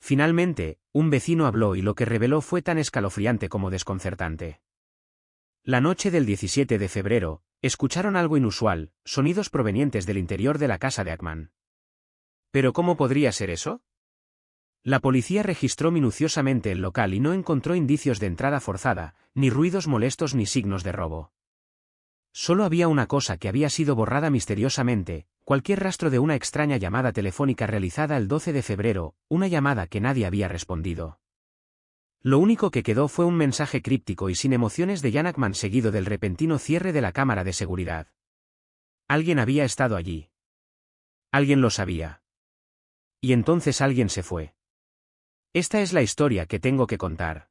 Finalmente, un vecino habló y lo que reveló fue tan escalofriante como desconcertante. La noche del 17 de febrero, escucharon algo inusual, sonidos provenientes del interior de la casa de Ackman. ¿Pero cómo podría ser eso? La policía registró minuciosamente el local y no encontró indicios de entrada forzada, ni ruidos molestos ni signos de robo. Solo había una cosa que había sido borrada misteriosamente, cualquier rastro de una extraña llamada telefónica realizada el 12 de febrero, una llamada que nadie había respondido. Lo único que quedó fue un mensaje críptico y sin emociones de Jan Ackman seguido del repentino cierre de la cámara de seguridad. Alguien había estado allí. Alguien lo sabía. Y entonces alguien se fue. Esta es la historia que tengo que contar.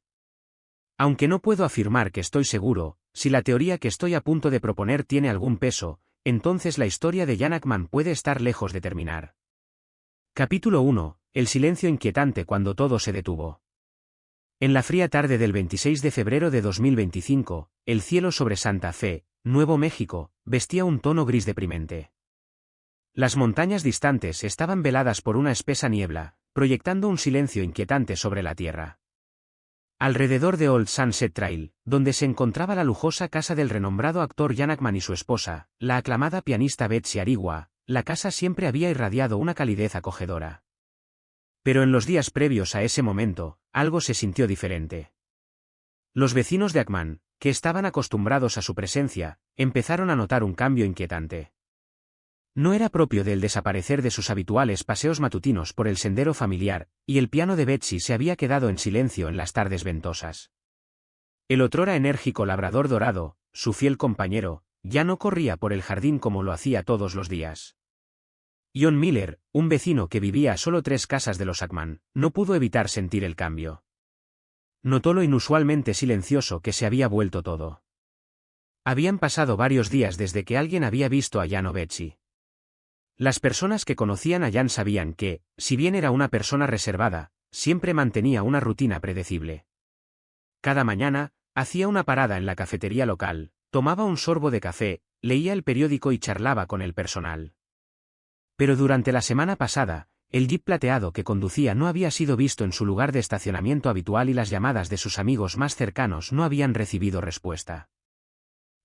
Aunque no puedo afirmar que estoy seguro, si la teoría que estoy a punto de proponer tiene algún peso, entonces la historia de Jan Ackman puede estar lejos de terminar. Capítulo 1. El silencio inquietante cuando todo se detuvo. En la fría tarde del 26 de febrero de 2025, el cielo sobre Santa Fe, Nuevo México, vestía un tono gris deprimente. Las montañas distantes estaban veladas por una espesa niebla, proyectando un silencio inquietante sobre la tierra. Alrededor de Old Sunset Trail, donde se encontraba la lujosa casa del renombrado actor Jan Ackman y su esposa, la aclamada pianista Betsy Arigua, la casa siempre había irradiado una calidez acogedora. Pero en los días previos a ese momento, algo se sintió diferente. Los vecinos de Ackman, que estaban acostumbrados a su presencia, empezaron a notar un cambio inquietante. No era propio del desaparecer de sus habituales paseos matutinos por el sendero familiar, y el piano de Betsy se había quedado en silencio en las tardes ventosas. El otrora enérgico labrador dorado, su fiel compañero, ya no corría por el jardín como lo hacía todos los días. John Miller, un vecino que vivía a solo 3 casas de los Ackman, no pudo evitar sentir el cambio. Notó lo inusualmente silencioso que se había vuelto todo. Habían pasado varios días desde que alguien había visto a Jan o Betsy. Las personas que conocían a Jan sabían que, si bien era una persona reservada, siempre mantenía una rutina predecible. Cada mañana, hacía una parada en la cafetería local, tomaba un sorbo de café, leía el periódico y charlaba con el personal. Pero durante la semana pasada, el jeep plateado que conducía no había sido visto en su lugar de estacionamiento habitual y las llamadas de sus amigos más cercanos no habían recibido respuesta.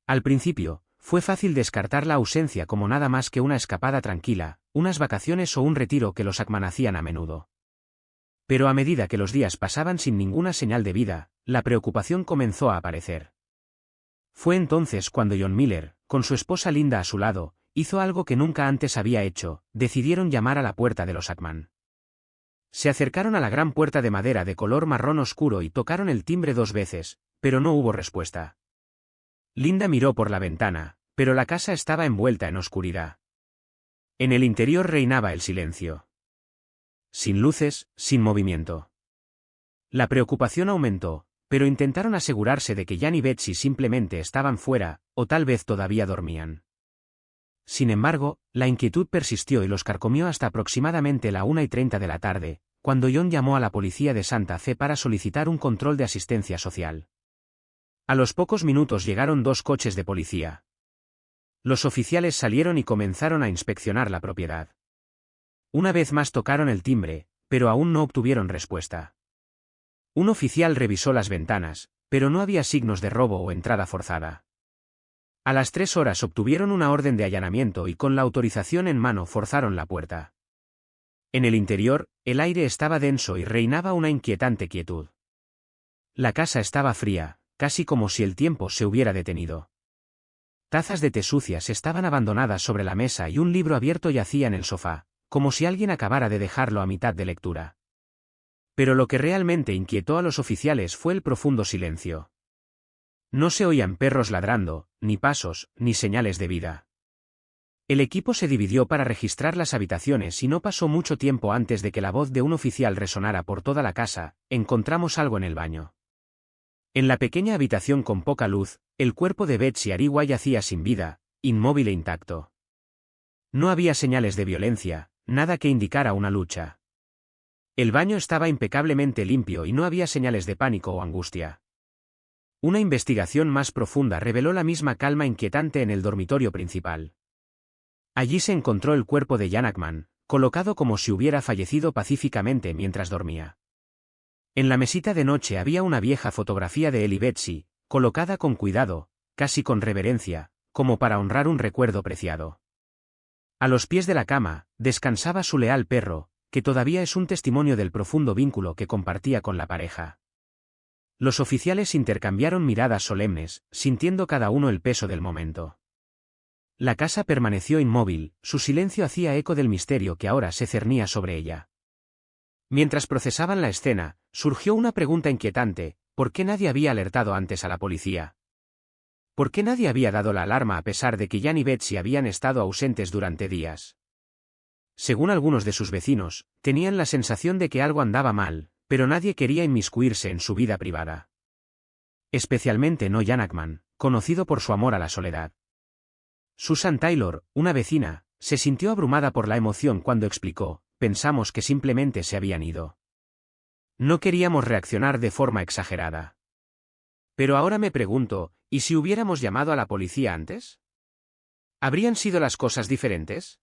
Al principio, fue fácil descartar la ausencia como nada más que una escapada tranquila, unas vacaciones o un retiro que los Ackman hacían a menudo. Pero a medida que los días pasaban sin ninguna señal de vida, la preocupación comenzó a aparecer. Fue entonces cuando John Miller, con su esposa Linda a su lado, hizo algo que nunca antes había hecho: decidieron llamar a la puerta de los Ackman. Se acercaron a la gran puerta de madera de color marrón oscuro y tocaron el timbre 2 veces, pero no hubo respuesta. Linda miró por la ventana, pero la casa estaba envuelta en oscuridad. En el interior reinaba el silencio. Sin luces, sin movimiento. La preocupación aumentó, pero intentaron asegurarse de que Jan y Betsy simplemente estaban fuera, o tal vez todavía dormían. Sin embargo, la inquietud persistió y los carcomió hasta aproximadamente la 1:30 de la tarde, cuando John llamó a la policía de Santa Fe para solicitar un control de asistencia social. A los pocos minutos llegaron 2 coches de policía. Los oficiales salieron y comenzaron a inspeccionar la propiedad. Una vez más tocaron el timbre, pero aún no obtuvieron respuesta. Un oficial revisó las ventanas, pero no había signos de robo o entrada forzada. A las 3 horas obtuvieron una orden de allanamiento y con la autorización en mano forzaron la puerta. En el interior, el aire estaba denso y reinaba una inquietante quietud. La casa estaba fría, casi como si el tiempo se hubiera detenido. Tazas de té sucias estaban abandonadas sobre la mesa y un libro abierto yacía en el sofá, como si alguien acabara de dejarlo a mitad de lectura. Pero lo que realmente inquietó a los oficiales fue el profundo silencio. No se oían perros ladrando, ni pasos, ni señales de vida. El equipo se dividió para registrar las habitaciones y no pasó mucho tiempo antes de que la voz de un oficial resonara por toda la casa: encontramos algo en el baño. En la pequeña habitación con poca luz, el cuerpo de Betsy Arigua yacía sin vida, inmóvil e intacto. No había señales de violencia, nada que indicara una lucha. El baño estaba impecablemente limpio y no había señales de pánico o angustia. Una investigación más profunda reveló la misma calma inquietante en el dormitorio principal. Allí se encontró el cuerpo de Jan Ackman, colocado como si hubiera fallecido pacíficamente mientras dormía. En la mesita de noche había una vieja fotografía de él y Betsy, colocada con cuidado, casi con reverencia, como para honrar un recuerdo preciado. A los pies de la cama, descansaba su leal perro, que todavía es un testimonio del profundo vínculo que compartía con la pareja. Los oficiales intercambiaron miradas solemnes, sintiendo cada uno el peso del momento. La casa permaneció inmóvil, su silencio hacía eco del misterio que ahora se cernía sobre ella. Mientras procesaban la escena, surgió una pregunta inquietante: ¿por qué nadie había alertado antes a la policía? ¿Por qué nadie había dado la alarma a pesar de que Jan y Betsy habían estado ausentes durante días? Según algunos de sus vecinos, tenían la sensación de que algo andaba mal, pero nadie quería inmiscuirse en su vida privada. Especialmente no Jan Ackman, conocido por su amor a la soledad. Susan Taylor, una vecina, se sintió abrumada por la emoción cuando explicó: pensamos que simplemente se habían ido. No queríamos reaccionar de forma exagerada. Pero ahora me pregunto, ¿y si hubiéramos llamado a la policía antes? ¿Habrían sido las cosas diferentes?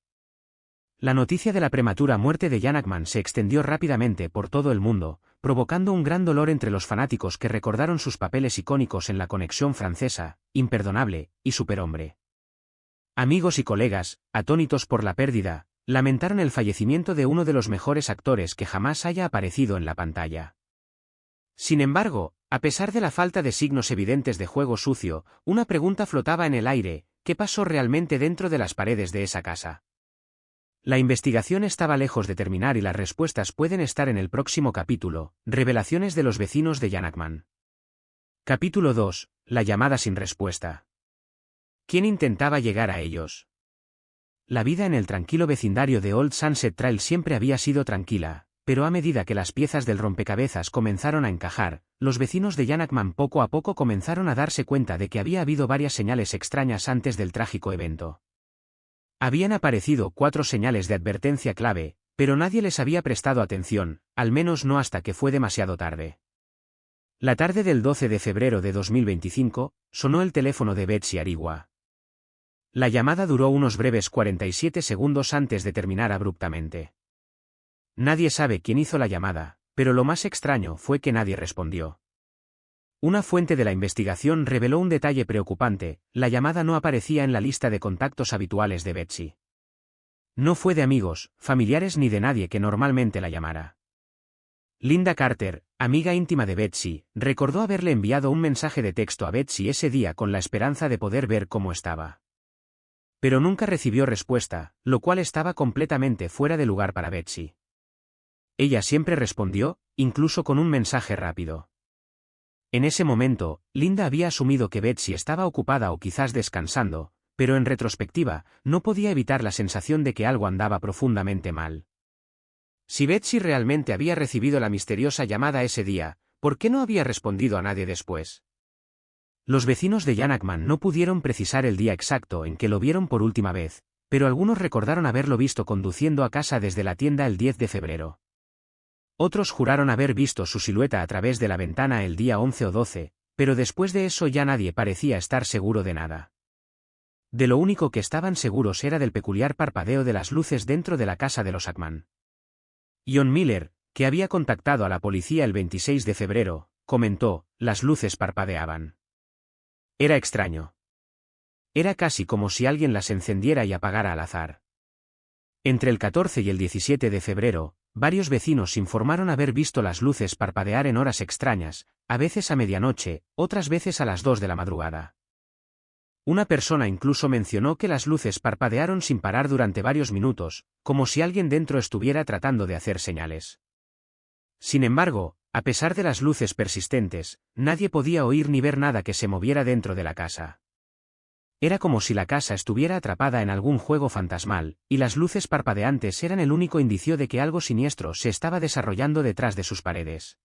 La noticia de la prematura muerte de Jan Ackman se extendió rápidamente por todo el mundo, provocando un gran dolor entre los fanáticos que recordaron sus papeles icónicos en La Conexión Francesa, Imperdonable y Superhombre. Amigos y colegas, atónitos por la pérdida, lamentaron el fallecimiento de uno de los mejores actores que jamás haya aparecido en la pantalla. Sin embargo, a pesar de la falta de signos evidentes de juego sucio, una pregunta flotaba en el aire: ¿qué pasó realmente dentro de las paredes de esa casa? La investigación estaba lejos de terminar y las respuestas pueden estar en el próximo capítulo: Revelaciones de los vecinos de Jan Ackman. Capítulo 2. La llamada sin respuesta. ¿Quién intentaba llegar a ellos? La vida en el tranquilo vecindario de Old Sunset Trail siempre había sido tranquila, pero a medida que las piezas del rompecabezas comenzaron a encajar, los vecinos de Jan Ackman poco a poco comenzaron a darse cuenta de que había habido varias señales extrañas antes del trágico evento. Habían aparecido 4 señales de advertencia clave, pero nadie les había prestado atención, al menos no hasta que fue demasiado tarde. La tarde del 12 de febrero de 2025, sonó el teléfono de Betsy Arigua. La llamada duró unos breves 47 segundos antes de terminar abruptamente. Nadie sabe quién hizo la llamada, pero lo más extraño fue que nadie respondió. Una fuente de la investigación reveló un detalle preocupante: la llamada no aparecía en la lista de contactos habituales de Betsy. No fue de amigos, familiares ni de nadie que normalmente la llamara. Linda Carter, amiga íntima de Betsy, recordó haberle enviado un mensaje de texto a Betsy ese día con la esperanza de poder ver cómo estaba. Pero nunca recibió respuesta, lo cual estaba completamente fuera de lugar para Betsy. Ella siempre respondió, incluso con un mensaje rápido. En ese momento, Linda había asumido que Betsy estaba ocupada o quizás descansando, pero en retrospectiva, no podía evitar la sensación de que algo andaba profundamente mal. Si Betsy realmente había recibido la misteriosa llamada ese día, ¿por qué no había respondido a nadie después? Los vecinos de Jan Ackman no pudieron precisar el día exacto en que lo vieron por última vez, pero algunos recordaron haberlo visto conduciendo a casa desde la tienda el 10 de febrero. Otros juraron haber visto su silueta a través de la ventana el día 11 o 12, pero después de eso ya nadie parecía estar seguro de nada. De lo único que estaban seguros era del peculiar parpadeo de las luces dentro de la casa de los Ackman. John Miller, que había contactado a la policía el 26 de febrero, comentó: las luces parpadeaban. Era extraño. Era casi como si alguien las encendiera y apagara al azar. Entre el 14 y el 17 de febrero, varios vecinos informaron haber visto las luces parpadear en horas extrañas, a veces a medianoche, otras veces a las 2 de la madrugada. Una persona incluso mencionó que las luces parpadearon sin parar durante varios minutos, como si alguien dentro estuviera tratando de hacer señales. Sin embargo, a pesar de las luces persistentes, nadie podía oír ni ver nada que se moviera dentro de la casa. Era como si la casa estuviera atrapada en algún juego fantasmal, y las luces parpadeantes eran el único indicio de que algo siniestro se estaba desarrollando detrás de sus paredes.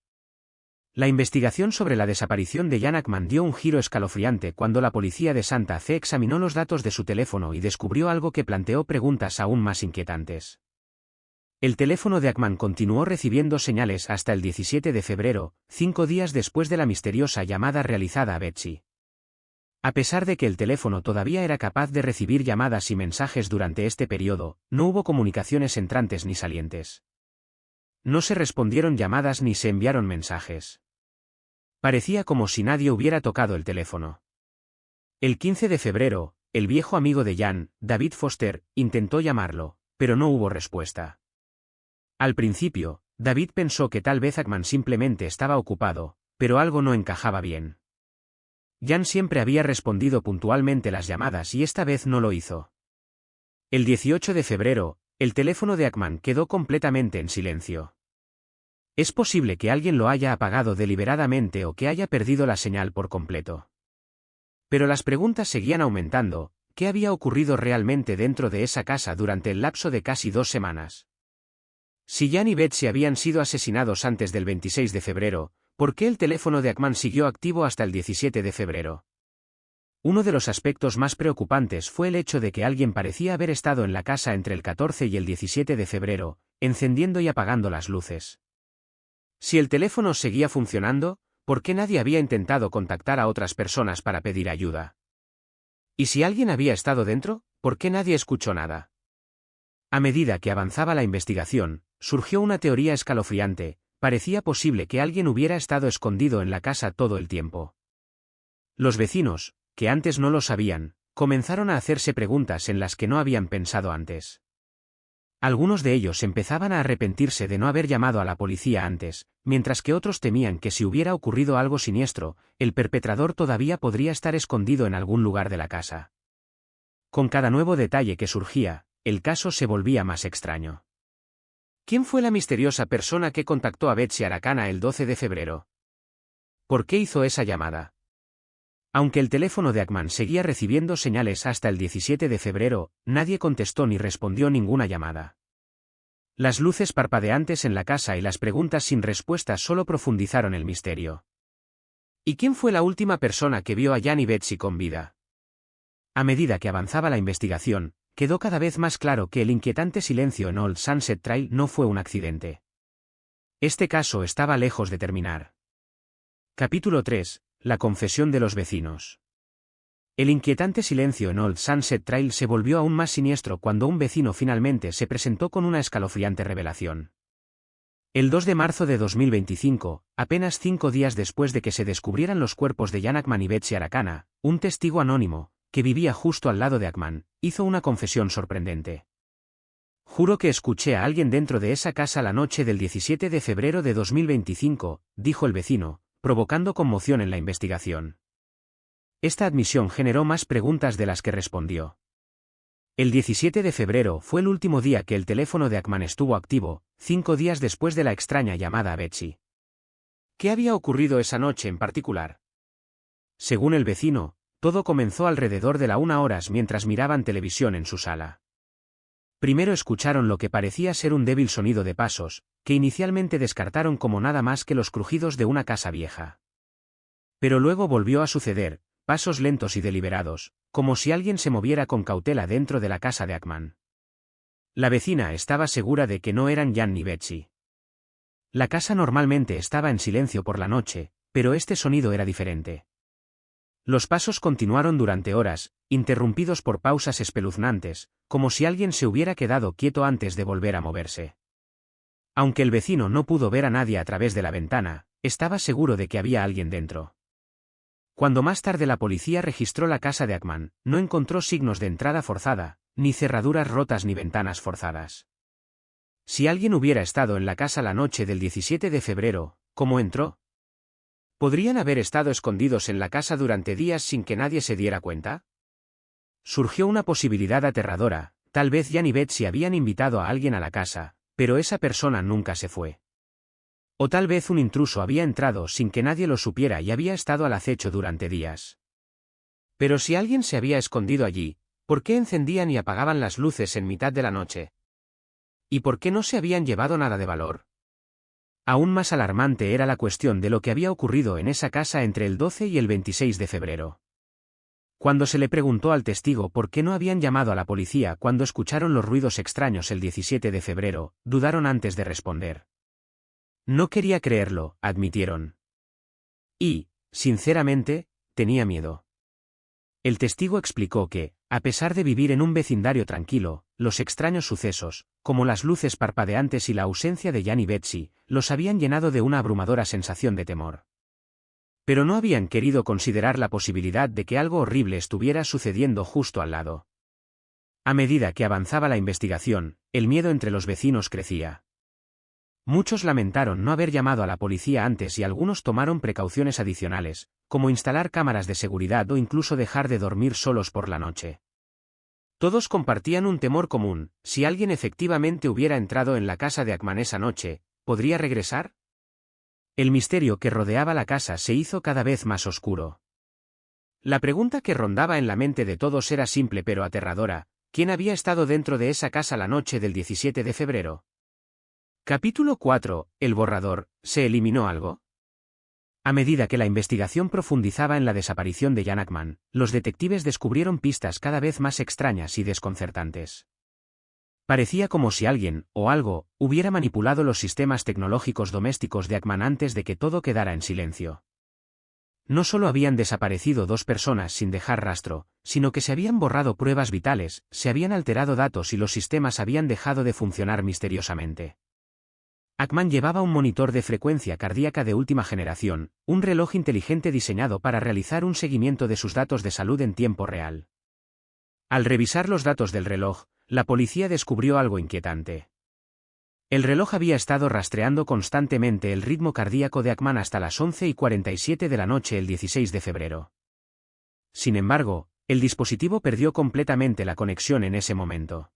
La investigación sobre la desaparición de Jan Ackman dio un giro escalofriante cuando la policía de Santa Fe examinó los datos de su teléfono y descubrió algo que planteó preguntas aún más inquietantes. El teléfono de Ackman continuó recibiendo señales hasta el 17 de febrero, 5 días después de la misteriosa llamada realizada a Betsy. A pesar de que el teléfono todavía era capaz de recibir llamadas y mensajes durante este periodo, no hubo comunicaciones entrantes ni salientes. No se respondieron llamadas ni se enviaron mensajes. Parecía como si nadie hubiera tocado el teléfono. El 15 de febrero, el viejo amigo de Jan, David Foster, intentó llamarlo, pero no hubo respuesta. Al principio, David pensó que tal vez Ackman simplemente estaba ocupado, pero algo no encajaba bien. Jan siempre había respondido puntualmente las llamadas y esta vez no lo hizo. El 18 de febrero, el teléfono de Ackman quedó completamente en silencio. Es posible que alguien lo haya apagado deliberadamente o que haya perdido la señal por completo. Pero las preguntas seguían aumentando. ¿Qué había ocurrido realmente dentro de esa casa durante el lapso de casi 2 semanas? Si Jan y Betsy habían sido asesinados antes del 26 de febrero, ¿por qué el teléfono de Ackman siguió activo hasta el 17 de febrero? Uno de los aspectos más preocupantes fue el hecho de que alguien parecía haber estado en la casa entre el 14 y el 17 de febrero, encendiendo y apagando las luces. Si el teléfono seguía funcionando, ¿por qué nadie había intentado contactar a otras personas para pedir ayuda? ¿Y si alguien había estado dentro, por qué nadie escuchó nada? A medida que avanzaba la investigación, surgió una teoría escalofriante. Parecía posible que alguien hubiera estado escondido en la casa todo el tiempo. Los vecinos, que antes no lo sabían, comenzaron a hacerse preguntas en las que no habían pensado antes. Algunos de ellos empezaban a arrepentirse de no haber llamado a la policía antes, mientras que otros temían que si hubiera ocurrido algo siniestro, el perpetrador todavía podría estar escondido en algún lugar de la casa. Con cada nuevo detalle que surgía, el caso se volvía más extraño. ¿Quién fue la misteriosa persona que contactó a Betsy Aracana el 12 de febrero? ¿Por qué hizo esa llamada? Aunque el teléfono de Ackman seguía recibiendo señales hasta el 17 de febrero, nadie contestó ni respondió ninguna llamada. Las luces parpadeantes en la casa y las preguntas sin respuesta solo profundizaron el misterio. ¿Y quién fue la última persona que vio a Jan y Betsy con vida? A medida que avanzaba la investigación, quedó cada vez más claro que el inquietante silencio en Old Sunset Trail no fue un accidente. Este caso estaba lejos de terminar. Capítulo 3. La confesión de los vecinos. El inquietante silencio en Old Sunset Trail se volvió aún más siniestro cuando un vecino finalmente se presentó con una escalofriante revelación. El 2 de marzo de 2025, apenas 5 días después de que se descubrieran los cuerpos de Jan Ackman y Betsy Aracana, un testigo anónimo, que vivía justo al lado de Ackman, hizo una confesión sorprendente. «Juro que escuché a alguien dentro de esa casa la noche del 17 de febrero de 2025», dijo el vecino, provocando conmoción en la investigación. Esta admisión generó más preguntas de las que respondió. El 17 de febrero fue el último día que el teléfono de Ackman estuvo activo, 5 días después de la extraña llamada a Betsy. ¿Qué había ocurrido esa noche en particular? Según el vecino, todo comenzó alrededor de la 1 mientras miraban televisión en su sala. Primero escucharon lo que parecía ser un débil sonido de pasos, que inicialmente descartaron como nada más que los crujidos de una casa vieja. Pero luego volvió a suceder, pasos lentos y deliberados, como si alguien se moviera con cautela dentro de la casa de Ackman. La vecina estaba segura de que no eran Jan ni Betsy. La casa normalmente estaba en silencio por la noche, pero este sonido era diferente. Los pasos continuaron durante horas, interrumpidos por pausas espeluznantes, como si alguien se hubiera quedado quieto antes de volver a moverse. Aunque el vecino no pudo ver a nadie a través de la ventana, estaba seguro de que había alguien dentro. Cuando más tarde la policía registró la casa de Ackman, no encontró signos de entrada forzada, ni cerraduras rotas ni ventanas forzadas. Si alguien hubiera estado en la casa la noche del 17 de febrero, ¿cómo entró? ¿Podrían haber estado escondidos en la casa durante días sin que nadie se diera cuenta? Surgió una posibilidad aterradora, tal vez Jan y Betsy habían invitado a alguien a la casa, pero esa persona nunca se fue. O tal vez un intruso había entrado sin que nadie lo supiera y había estado al acecho durante días. Pero si alguien se había escondido allí, ¿por qué encendían y apagaban las luces en mitad de la noche? ¿Y por qué no se habían llevado nada de valor? Aún más alarmante era la cuestión de lo que había ocurrido en esa casa entre el 12 y el 26 de febrero. Cuando se le preguntó al testigo por qué no habían llamado a la policía cuando escucharon los ruidos extraños el 17 de febrero, dudaron antes de responder. No quería creerlo, admitieron. Y, sinceramente, tenía miedo. El testigo explicó que, a pesar de vivir en un vecindario tranquilo, los extraños sucesos, como las luces parpadeantes y la ausencia de Jan y Betsy, los habían llenado de una abrumadora sensación de temor. Pero no habían querido considerar la posibilidad de que algo horrible estuviera sucediendo justo al lado. A medida que avanzaba la investigación, el miedo entre los vecinos crecía. Muchos lamentaron no haber llamado a la policía antes y algunos tomaron precauciones adicionales, como instalar cámaras de seguridad o incluso dejar de dormir solos por la noche. Todos compartían un temor común: si alguien efectivamente hubiera entrado en la casa de Ackman esa noche, ¿podría regresar? El misterio que rodeaba la casa se hizo cada vez más oscuro. La pregunta que rondaba en la mente de todos era simple pero aterradora: ¿quién había estado dentro de esa casa la noche del 17 de febrero? Capítulo 4. El borrador. ¿Se eliminó algo? A medida que la investigación profundizaba en la desaparición de Jan Ackman, los detectives descubrieron pistas cada vez más extrañas y desconcertantes. Parecía como si alguien, o algo, hubiera manipulado los sistemas tecnológicos domésticos de Ackman antes de que todo quedara en silencio. No solo habían desaparecido 2 personas sin dejar rastro, sino que se habían borrado pruebas vitales, se habían alterado datos y los sistemas habían dejado de funcionar misteriosamente. Ackman llevaba un monitor de frecuencia cardíaca de última generación, un reloj inteligente diseñado para realizar un seguimiento de sus datos de salud en tiempo real. Al revisar los datos del reloj, la policía descubrió algo inquietante. El reloj había estado rastreando constantemente el ritmo cardíaco de Ackman hasta las 11:47 de la noche el 16 de febrero. Sin embargo, el dispositivo perdió completamente la conexión en ese momento.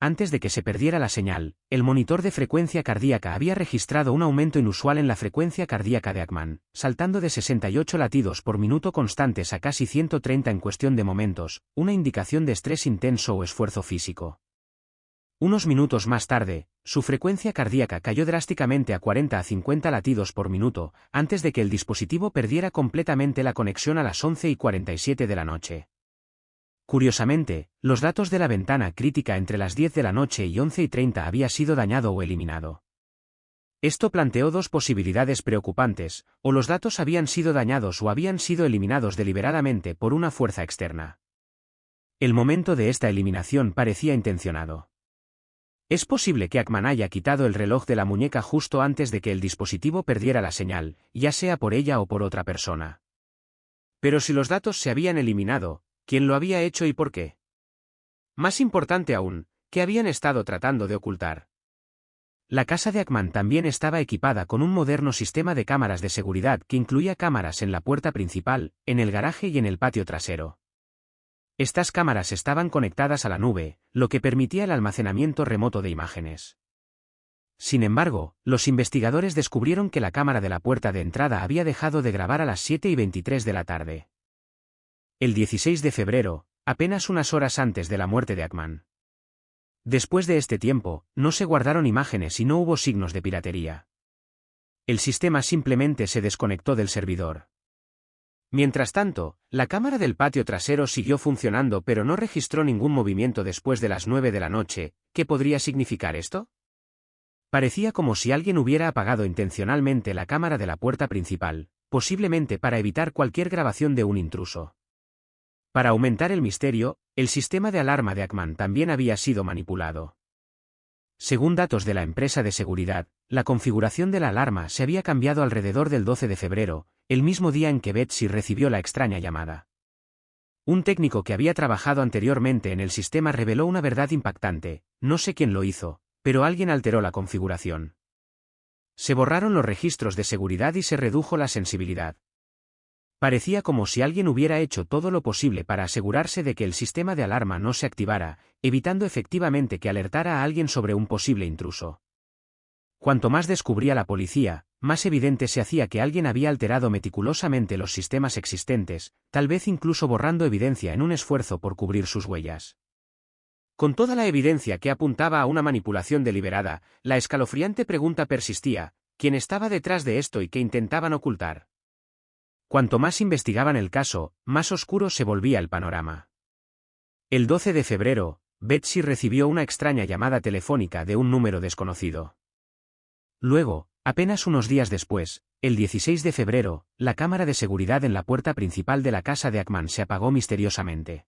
Antes de que se perdiera la señal, el monitor de frecuencia cardíaca había registrado un aumento inusual en la frecuencia cardíaca de Ackman, saltando de 68 latidos por minuto constantes a casi 130 en cuestión de momentos, una indicación de estrés intenso o esfuerzo físico. Unos minutos más tarde, su frecuencia cardíaca cayó drásticamente a 40 a 50 latidos por minuto, antes de que el dispositivo perdiera completamente la conexión a las 11:47 de la noche. Curiosamente, los datos de la ventana crítica entre las 10 de la noche y 11:30 había sido dañado o eliminado. Esto planteó 2 posibilidades preocupantes: o los datos habían sido dañados o habían sido eliminados deliberadamente por una fuerza externa. El momento de esta eliminación parecía intencionado. Es posible que Ackman haya quitado el reloj de la muñeca justo antes de que el dispositivo perdiera la señal, ya sea por ella o por otra persona. Pero si los datos se habían eliminado, ¿quién lo había hecho y por qué? Más importante aún, ¿qué habían estado tratando de ocultar? La casa de Ackman también estaba equipada con un moderno sistema de cámaras de seguridad que incluía cámaras en la puerta principal, en el garaje y en el patio trasero. Estas cámaras estaban conectadas a la nube, lo que permitía el almacenamiento remoto de imágenes. Sin embargo, los investigadores descubrieron que la cámara de la puerta de entrada había dejado de grabar a las 7:23 de la tarde. El 16 de febrero, apenas unas horas antes de la muerte de Ackman. Después de este tiempo, no se guardaron imágenes y no hubo signos de piratería. El sistema simplemente se desconectó del servidor. Mientras tanto, la cámara del patio trasero siguió funcionando pero no registró ningún movimiento después de las 9 de la noche. ¿Qué podría significar esto? Parecía como si alguien hubiera apagado intencionalmente la cámara de la puerta principal, posiblemente para evitar cualquier grabación de un intruso. Para aumentar el misterio, el sistema de alarma de Ackman también había sido manipulado. Según datos de la empresa de seguridad, la configuración de la alarma se había cambiado alrededor del 12 de febrero, el mismo día en que Betsy recibió la extraña llamada. Un técnico que había trabajado anteriormente en el sistema reveló una verdad impactante: no sé quién lo hizo, pero alguien alteró la configuración. Se borraron los registros de seguridad y se redujo la sensibilidad. Parecía como si alguien hubiera hecho todo lo posible para asegurarse de que el sistema de alarma no se activara, evitando efectivamente que alertara a alguien sobre un posible intruso. Cuanto más descubría la policía, más evidente se hacía que alguien había alterado meticulosamente los sistemas existentes, tal vez incluso borrando evidencia en un esfuerzo por cubrir sus huellas. Con toda la evidencia que apuntaba a una manipulación deliberada, la escalofriante pregunta persistía: ¿quién estaba detrás de esto y qué intentaban ocultar? Cuanto más investigaban el caso, más oscuro se volvía el panorama. El 12 de febrero, Betsy recibió una extraña llamada telefónica de un número desconocido. Luego, apenas unos días después, el 16 de febrero, la cámara de seguridad en la puerta principal de la casa de Ackman se apagó misteriosamente.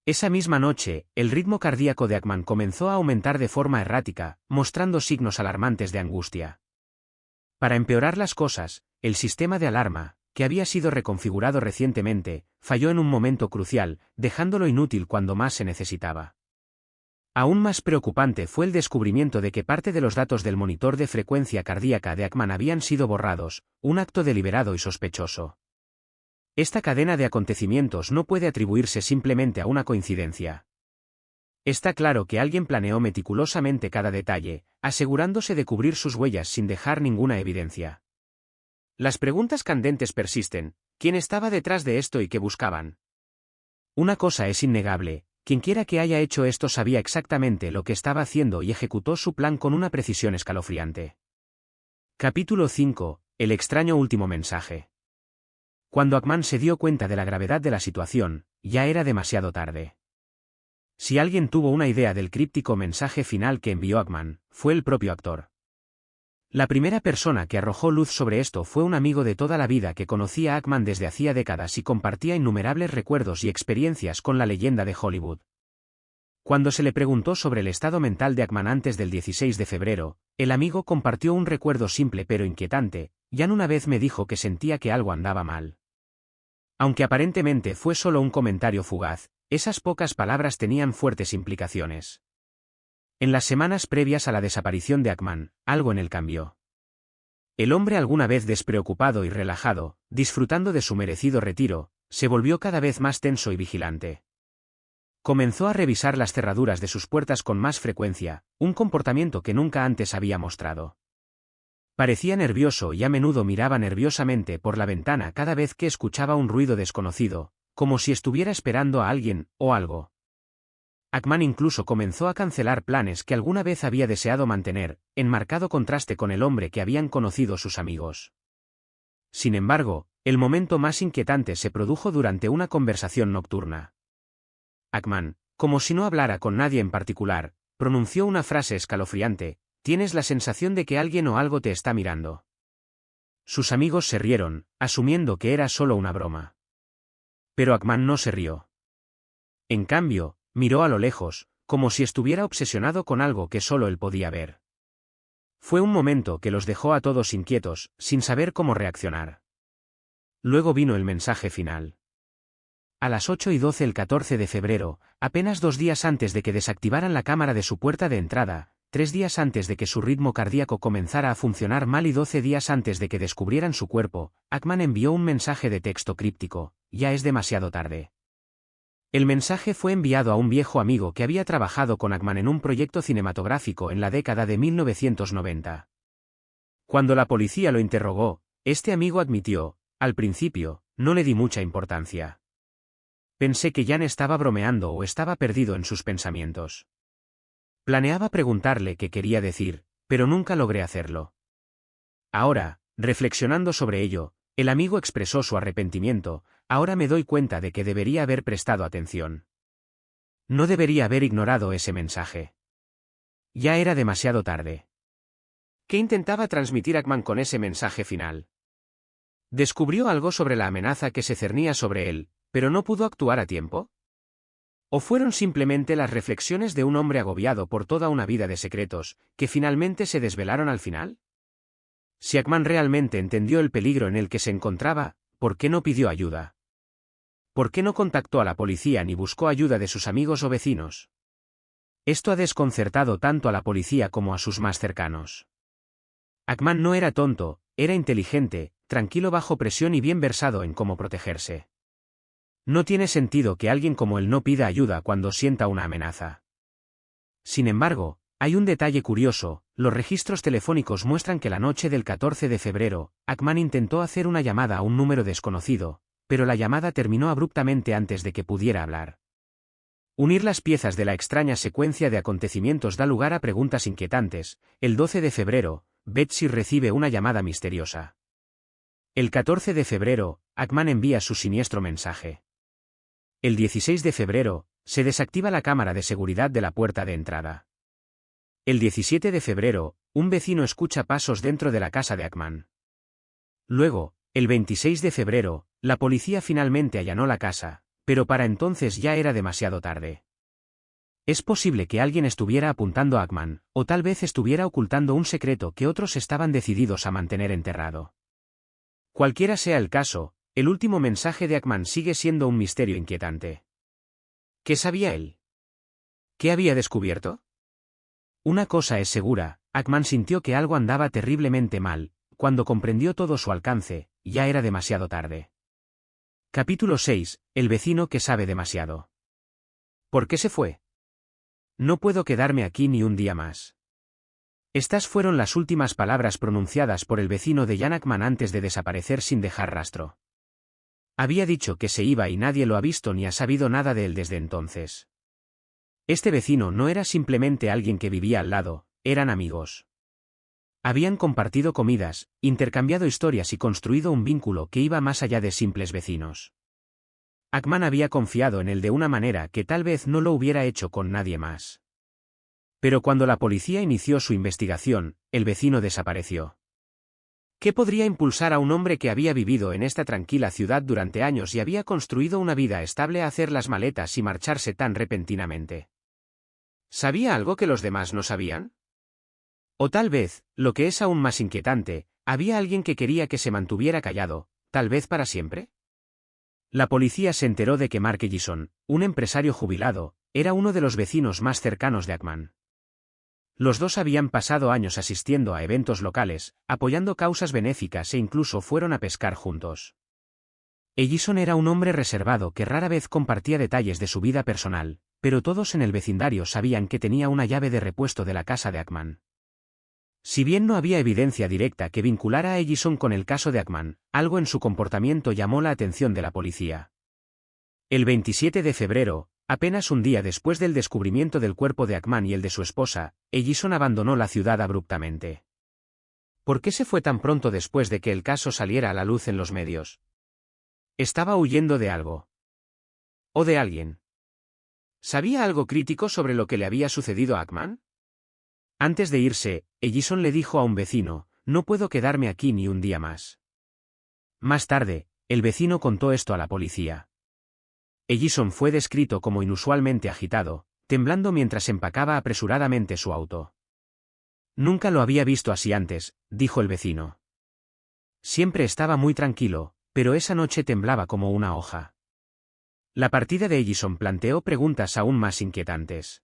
Esa misma noche, el ritmo cardíaco de Ackman comenzó a aumentar de forma errática, mostrando signos alarmantes de angustia. Para empeorar las cosas, el sistema de alarma, que había sido reconfigurado recientemente, falló en un momento crucial, dejándolo inútil cuando más se necesitaba. Aún más preocupante fue el descubrimiento de que parte de los datos del monitor de frecuencia cardíaca de Ackman habían sido borrados, un acto deliberado y sospechoso. Esta cadena de acontecimientos no puede atribuirse simplemente a una coincidencia. Está claro que alguien planeó meticulosamente cada detalle, asegurándose de cubrir sus huellas sin dejar ninguna evidencia. Las preguntas candentes persisten: ¿quién estaba detrás de esto y qué buscaban? Una cosa es innegable: quienquiera que haya hecho esto sabía exactamente lo que estaba haciendo y ejecutó su plan con una precisión escalofriante. Capítulo 5. El extraño último mensaje. Cuando Ackman se dio cuenta de la gravedad de la situación, ya era demasiado tarde. Si alguien tuvo una idea del críptico mensaje final que envió Ackman, fue el propio actor. La primera persona que arrojó luz sobre esto fue un amigo de toda la vida que conocía a Ackman desde hacía décadas y compartía innumerables recuerdos y experiencias con la leyenda de Hollywood. Cuando se le preguntó sobre el estado mental de Ackman antes del 16 de febrero, el amigo compartió un recuerdo simple pero inquietante: Jan una vez me dijo que sentía que algo andaba mal. Aunque aparentemente fue solo un comentario fugaz, esas pocas palabras tenían fuertes implicaciones. En las semanas previas a la desaparición de Ackman, algo en él cambió. El hombre, alguna vez despreocupado y relajado, disfrutando de su merecido retiro, se volvió cada vez más tenso y vigilante. Comenzó a revisar las cerraduras de sus puertas con más frecuencia, un comportamiento que nunca antes había mostrado. Parecía nervioso y a menudo miraba nerviosamente por la ventana cada vez que escuchaba un ruido desconocido, como si estuviera esperando a alguien o algo. Ackman incluso comenzó a cancelar planes que alguna vez había deseado mantener, en marcado contraste con el hombre que habían conocido sus amigos. Sin embargo, el momento más inquietante se produjo durante una conversación nocturna. Ackman, como si no hablara con nadie en particular, pronunció una frase escalofriante: «Tienes la sensación de que alguien o algo te está mirando». Sus amigos se rieron, asumiendo que era solo una broma. Pero Ackman no se rió. En cambio, miró a lo lejos, como si estuviera obsesionado con algo que solo él podía ver. Fue un momento que los dejó a todos inquietos, sin saber cómo reaccionar. Luego vino el mensaje final. A las 8:12 el 14 de febrero, apenas 2 días antes de que desactivaran la cámara de su puerta de entrada, 3 días antes de que su ritmo cardíaco comenzara a funcionar mal y 12 días antes de que descubrieran su cuerpo, Ackman envió un mensaje de texto críptico: «Ya es demasiado tarde». El mensaje fue enviado a un viejo amigo que había trabajado con Ackman en un proyecto cinematográfico en la década de 1990. Cuando la policía lo interrogó, este amigo admitió: «Al principio, no le di mucha importancia. Pensé que Jan estaba bromeando o estaba perdido en sus pensamientos. Planeaba preguntarle qué quería decir, pero nunca logré hacerlo». Ahora, reflexionando sobre ello, el amigo expresó su arrepentimiento: «Ahora me doy cuenta de que debería haber prestado atención. No debería haber ignorado ese mensaje. Ya era demasiado tarde». ¿Qué intentaba transmitir Ackman con ese mensaje final? ¿Descubrió algo sobre la amenaza que se cernía sobre él, pero no pudo actuar a tiempo? ¿O fueron simplemente las reflexiones de un hombre agobiado por toda una vida de secretos, que finalmente se desvelaron al final? Si Ackman realmente entendió el peligro en el que se encontraba, ¿por qué no pidió ayuda? ¿Por qué no contactó a la policía ni buscó ayuda de sus amigos o vecinos? Esto ha desconcertado tanto a la policía como a sus más cercanos. Ackman no era tonto, era inteligente, tranquilo bajo presión y bien versado en cómo protegerse. No tiene sentido que alguien como él no pida ayuda cuando sienta una amenaza. Sin embargo, hay un detalle curioso: los registros telefónicos muestran que la noche del 14 de febrero, Ackman intentó hacer una llamada a un número desconocido, pero la llamada terminó abruptamente antes de que pudiera hablar. Unir las piezas de la extraña secuencia de acontecimientos da lugar a preguntas inquietantes. El 12 de febrero, Betsy recibe una llamada misteriosa. El 14 de febrero, Ackman envía su siniestro mensaje. El 16 de febrero, se desactiva la cámara de seguridad de la puerta de entrada. El 17 de febrero, un vecino escucha pasos dentro de la casa de Ackman. Luego, el 26 de febrero, la policía finalmente allanó la casa, pero para entonces ya era demasiado tarde. Es posible que alguien estuviera apuntando a Ackman, o tal vez estuviera ocultando un secreto que otros estaban decididos a mantener enterrado. Cualquiera sea el caso, el último mensaje de Ackman sigue siendo un misterio inquietante. ¿Qué sabía él? ¿Qué había descubierto? Una cosa es segura, Ackman sintió que algo andaba terriblemente mal. Cuando comprendió todo su alcance, ya era demasiado tarde. Capítulo 6. El vecino que sabe demasiado. ¿Por qué se fue? No puedo quedarme aquí ni un día más. Estas fueron las últimas palabras pronunciadas por el vecino de Jan Ackman antes de desaparecer sin dejar rastro. Había dicho que se iba y nadie lo ha visto ni ha sabido nada de él desde entonces. Este vecino no era simplemente alguien que vivía al lado, eran amigos. Habían compartido comidas, intercambiado historias y construido un vínculo que iba más allá de simples vecinos. Ackman había confiado en él de una manera que tal vez no lo hubiera hecho con nadie más. Pero cuando la policía inició su investigación, el vecino desapareció. ¿Qué podría impulsar a un hombre que había vivido en esta tranquila ciudad durante años y había construido una vida estable a hacer las maletas y marcharse tan repentinamente? ¿Sabía algo que los demás no sabían? O tal vez, lo que es aún más inquietante, había alguien que quería que se mantuviera callado, tal vez para siempre. La policía se enteró de que Mark Ellison, un empresario jubilado, era uno de los vecinos más cercanos de Ackman. Los dos habían pasado años asistiendo a eventos locales, apoyando causas benéficas e incluso fueron a pescar juntos. Ellison era un hombre reservado que rara vez compartía detalles de su vida personal, pero todos en el vecindario sabían que tenía una llave de repuesto de la casa de Ackman. Si bien no había evidencia directa que vinculara a Ellison con el caso de Ackman, algo en su comportamiento llamó la atención de la policía. El 27 de febrero, apenas un día después del descubrimiento del cuerpo de Ackman y el de su esposa, Ellison abandonó la ciudad abruptamente. ¿Por qué se fue tan pronto después de que el caso saliera a la luz en los medios? ¿Estaba huyendo de algo? ¿O de alguien? ¿Sabía algo crítico sobre lo que le había sucedido a Ackman? Antes de irse, Ellison le dijo a un vecino, «No puedo quedarme aquí ni un día más». Más tarde, el vecino contó esto a la policía. Ellison fue descrito como inusualmente agitado, temblando mientras empacaba apresuradamente su auto. «Nunca lo había visto así antes», dijo el vecino. Siempre estaba muy tranquilo, pero esa noche temblaba como una hoja. La partida de Ellison planteó preguntas aún más inquietantes.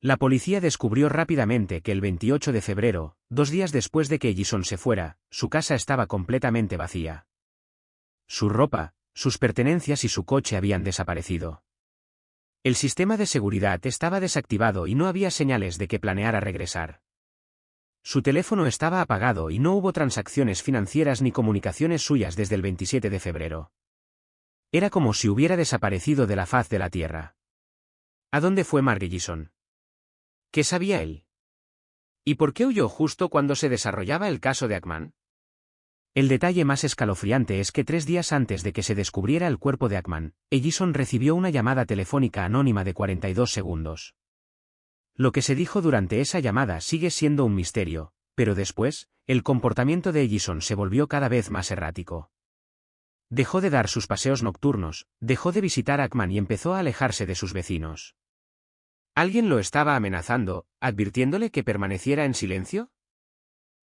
La policía descubrió rápidamente que el 28 de febrero, 2 días después de que Ellison se fuera, su casa estaba completamente vacía. Su ropa, sus pertenencias y su coche habían desaparecido. El sistema de seguridad estaba desactivado y no había señales de que planeara regresar. Su teléfono estaba apagado y no hubo transacciones financieras ni comunicaciones suyas desde el 27 de febrero. Era como si hubiera desaparecido de la faz de la tierra. ¿A dónde fue Mark Ellison? ¿Qué sabía él? ¿Y por qué huyó justo cuando se desarrollaba el caso de Ackman? El detalle más escalofriante es que 3 días antes de que se descubriera el cuerpo de Ackman, Ellison recibió una llamada telefónica anónima de 42 segundos. Lo que se dijo durante esa llamada sigue siendo un misterio, pero después, el comportamiento de Ellison se volvió cada vez más errático. Dejó de dar sus paseos nocturnos, dejó de visitar a Ackman y empezó a alejarse de sus vecinos. ¿Alguien lo estaba amenazando, advirtiéndole que permaneciera en silencio?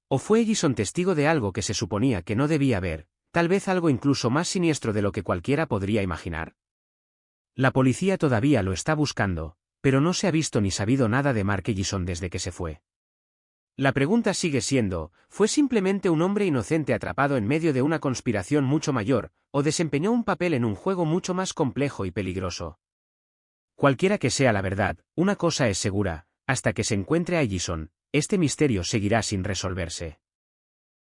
¿O fue Ellison testigo de algo que se suponía que no debía ver, tal vez algo incluso más siniestro de lo que cualquiera podría imaginar? La policía todavía lo está buscando, pero no se ha visto ni sabido nada de Mark Ellison desde que se fue. La pregunta sigue siendo, ¿fue simplemente un hombre inocente atrapado en medio de una conspiración mucho mayor, o desempeñó un papel en un juego mucho más complejo y peligroso? Cualquiera que sea la verdad, una cosa es segura, hasta que se encuentre a Ellison, este misterio seguirá sin resolverse.